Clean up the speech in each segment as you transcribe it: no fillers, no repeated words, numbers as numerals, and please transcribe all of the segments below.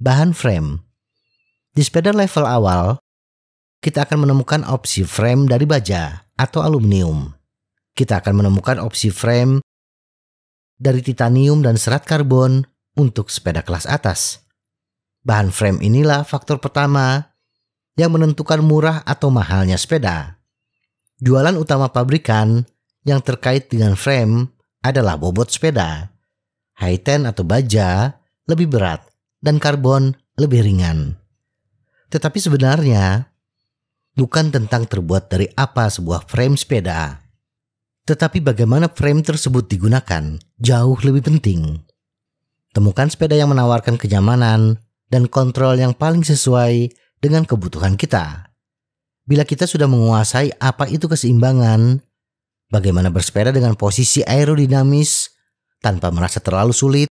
bahan frame. Di sepeda level awal, kita akan menemukan opsi frame dari baja atau aluminium. Kita akan menemukan opsi frame dari titanium dan serat karbon untuk sepeda kelas atas. Bahan frame inilah faktor pertama yang menentukan murah atau mahalnya sepeda. Jualan utama pabrikan yang terkait dengan frame adalah bobot sepeda. Hi-ten atau baja lebih berat dan karbon lebih ringan. Tetapi sebenarnya bukan tentang terbuat dari apa sebuah frame sepeda, tetapi bagaimana frame tersebut digunakan jauh lebih penting. Temukan sepeda yang menawarkan kenyamanan dan kontrol yang paling sesuai dengan kebutuhan kita. Bila kita sudah menguasai apa itu keseimbangan, bagaimana bersepeda dengan posisi aerodinamis tanpa merasa terlalu sulit,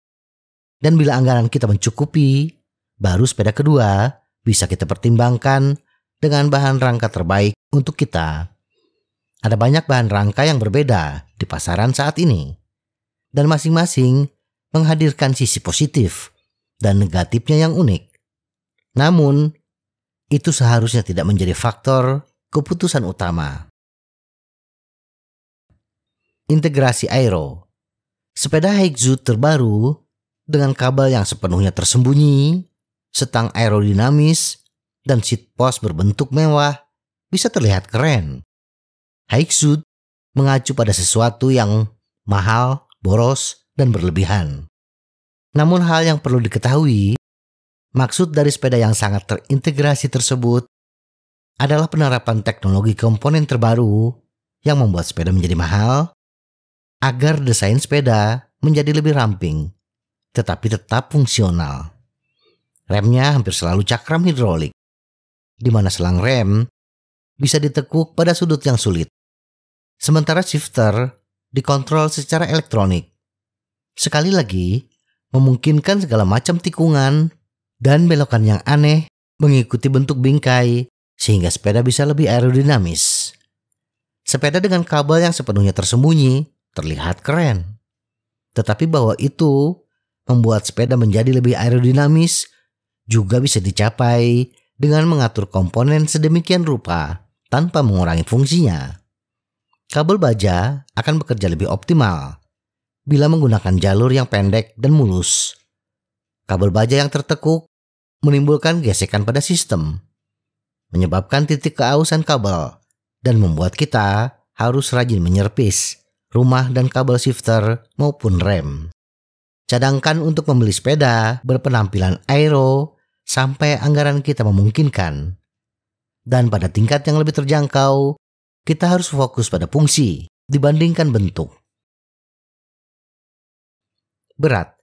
dan bila anggaran kita mencukupi, baru sepeda kedua bisa kita pertimbangkan dengan bahan rangka terbaik untuk kita. Ada banyak bahan rangka yang berbeda di pasaran saat ini, dan masing-masing menghadirkan sisi positif dan negatifnya yang unik. Namun, itu seharusnya tidak menjadi faktor keputusan utama. Integrasi aero. Sepeda Haikzu terbaru dengan kabel yang sepenuhnya tersembunyi, setang aerodinamis, dan seat post berbentuk mewah bisa terlihat keren. Haikzu mengacu pada sesuatu yang mahal, boros, dan berlebihan. Namun hal yang perlu diketahui, maksud dari sepeda yang sangat terintegrasi tersebut adalah penerapan teknologi komponen terbaru yang membuat sepeda menjadi mahal, agar desain sepeda menjadi lebih ramping, tetapi tetap fungsional. Remnya hampir selalu cakram hidrolik, di mana selang rem bisa ditekuk pada sudut yang sulit. Sementara shifter dikontrol secara elektronik. Sekali lagi, memungkinkan segala macam tikungan dan belokan yang aneh mengikuti bentuk bingkai sehingga sepeda bisa lebih aerodinamis. Sepeda dengan kabel yang sepenuhnya tersembunyi terlihat keren. Tetapi bahwa itu membuat sepeda menjadi lebih aerodinamis juga bisa dicapai dengan mengatur komponen sedemikian rupa tanpa mengurangi fungsinya. Kabel baja akan bekerja lebih optimal bila menggunakan jalur yang pendek dan mulus. Kabel baja yang tertekuk menimbulkan gesekan pada sistem, menyebabkan titik keausan kabel, dan membuat kita harus rajin menyerpis rumah dan kabel shifter maupun rem. Cadangkan untuk membeli sepeda berpenampilan aero sampai anggaran kita memungkinkan. Dan pada tingkat yang lebih terjangkau, kita harus fokus pada fungsi dibandingkan bentuk. Berat.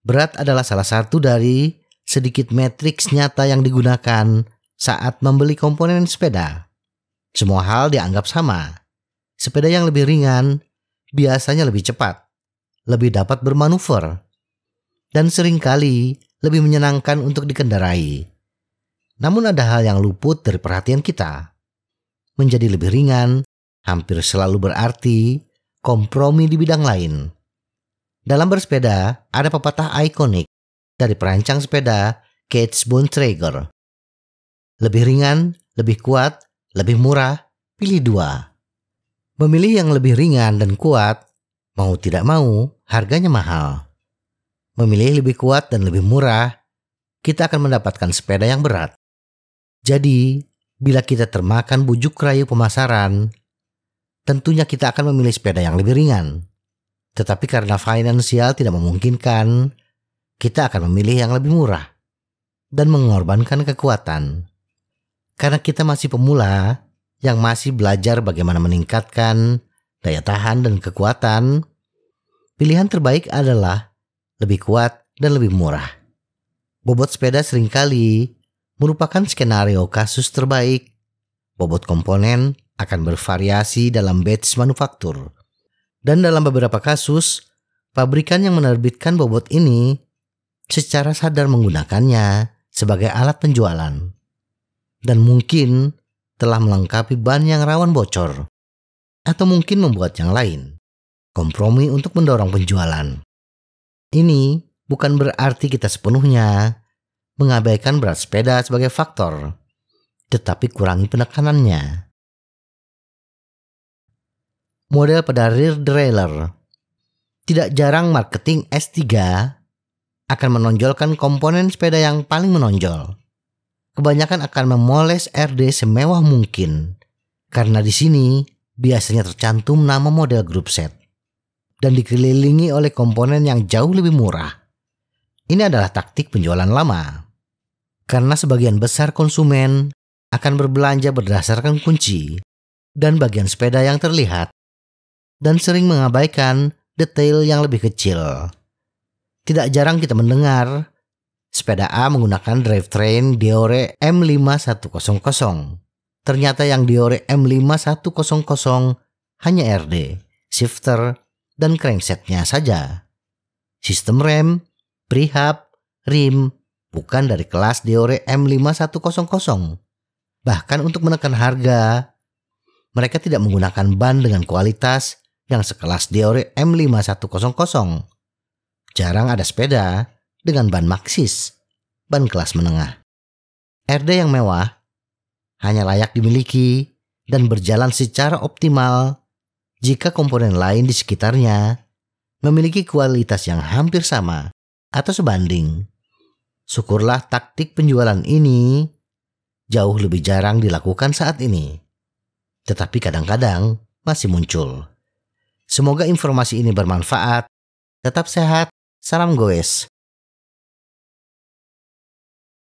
Berat adalah salah satu dari sedikit matriks nyata yang digunakan saat membeli komponen sepeda. Semua hal dianggap sama. Sepeda yang lebih ringan biasanya lebih cepat, lebih dapat bermanuver, dan seringkali lebih menyenangkan untuk dikendarai. Namun ada hal yang luput dari perhatian kita. Menjadi lebih ringan hampir selalu berarti kompromi di bidang lain. Dalam bersepeda, ada pepatah ikonik dari perancang sepeda Kees Bontrager. Lebih ringan, lebih kuat, lebih murah, pilih dua. Memilih yang lebih ringan dan kuat, mau tidak mau, harganya mahal. Memilih lebih kuat dan lebih murah, kita akan mendapatkan sepeda yang berat. Jadi, bila kita termakan bujuk rayu pemasaran, tentunya kita akan memilih sepeda yang lebih ringan. Tetapi karena finansial tidak memungkinkan, kita akan memilih yang lebih murah dan mengorbankan kekuatan. Karena kita masih pemula yang masih belajar bagaimana meningkatkan daya tahan dan kekuatan, pilihan terbaik adalah lebih kuat dan lebih murah. Bobot sepeda seringkali merupakan skenario kasus terbaik. Bobot komponen akan bervariasi dalam batch manufaktur. Dan dalam beberapa kasus, pabrikan yang menerbitkan bobot ini secara sadar menggunakannya sebagai alat penjualan. Dan mungkin telah melengkapi ban yang rawan bocor. Atau mungkin membuat yang lain. Kompromi untuk mendorong penjualan. Ini bukan berarti kita sepenuhnya mengabaikan berat sepeda sebagai faktor, tetapi kurangi penekanannya. Model pada rear derailleur. Tidak jarang marketing S3 akan menonjolkan komponen sepeda yang paling menonjol. Kebanyakan akan memoles RD semewah mungkin, karena di sini biasanya tercantum nama model grup set dan dikelilingi oleh komponen yang jauh lebih murah. Ini adalah taktik penjualan lama, karena sebagian besar konsumen akan berbelanja berdasarkan kunci dan bagian sepeda yang terlihat, dan sering mengabaikan detail yang lebih kecil. Tidak jarang kita mendengar sepeda A menggunakan drivetrain Deore M5100. Ternyata yang Deore M5100 hanya RD, shifter, dan cranksetnya saja. Sistem rem, prehab, rim bukan dari kelas Deore M5100. Bahkan untuk menekan harga, mereka tidak menggunakan ban dengan kualitas yang sekelas Deore M5100. Jarang ada sepeda dengan ban Maxxis, ban kelas menengah. RD yang mewah hanya layak dimiliki dan berjalan secara optimal jika komponen lain di sekitarnya memiliki kualitas yang hampir sama atau sebanding. Syukurlah taktik penjualan ini jauh lebih jarang dilakukan saat ini, tetapi kadang-kadang masih muncul. Semoga informasi ini bermanfaat. Tetap sehat, salam goes.